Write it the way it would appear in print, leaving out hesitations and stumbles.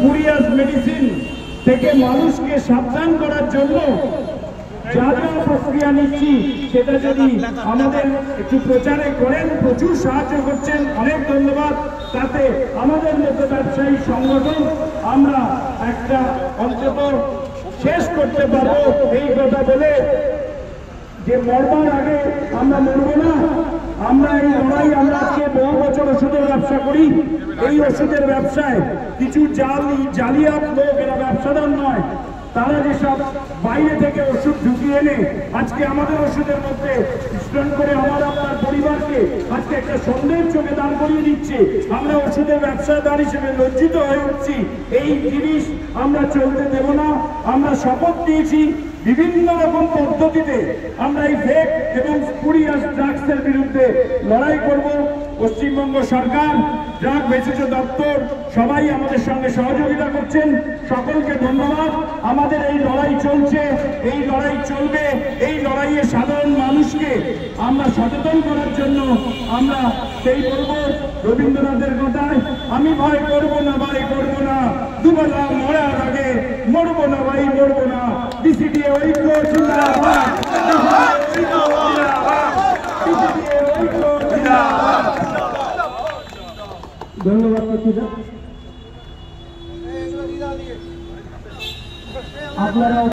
Spurious medicine থেকে মানুষকে সাবধান করার জন্য যা যা প্রক্রিয়া নিচ্ছি সেটা যদি আমাদের একটু প্রচারে করেন, প্রচুর সাহায্য করছেন, অনেক ধন্যবাদ। তাতে আমাদের মতো ব্যবসায়ী সংগঠন আমরা একটা অন্তত শেষ করতে পারবো এই কথা বলে যে মরবার আগে আমরা মরব না। আমরা এই লড়াই, আমরা আজকে বহু বছর ওষুধের ব্যবসা করি। এই ওষুধের ব্যবসায় কিছু জালিয়াত লোক, এরা ব্যবসাদার নয়, তারা যেসব বাইরে থেকে ওষুধ ঢুকিয়ে এনে আজকে আমাদের ওষুধের মধ্যে মিশ্রণ করে আমার আপনার পরিবারকে আজকে একটা সন্দেহের চোখে দাঁড় করিয়ে দিচ্ছে। আমরা ওষুধের ব্যবসাদার হিসেবে লজ্জিত হয়ে উঠছি। এই জিনিস আমরা চলতে দেব না। আমরা শপথ নিয়েছি বিভিন্ন রকম পদ্ধতিতে আমরা এই ফেক এবং স্পুরিয়াস ড্রাগসের বিরুদ্ধে লড়াই করব। পশ্চিমবঙ্গ সরকার, ড্রাগ ভেষজ দপ্তর সবাই আমাদের সঙ্গে সহযোগিতা করছেন। সকলকে ধন্যবাদ। আমাদের এই লড়াই চলছে, এই লড়াই চলবে। এই লড়াইয়ে সাধারণ মানুষকে আমরা সচেতন করার জন্য আমরা সেই বলব রবীন্দ্রনাথের কথায়, আমি ভয় করবো না ভাই, করবো না, দুবেলা মরার আগে মরবো না ভাই, মরবো না। ডিসিডিএ ঐক্য জিন্দাবাদ, ধন্যবাদ। আপনারা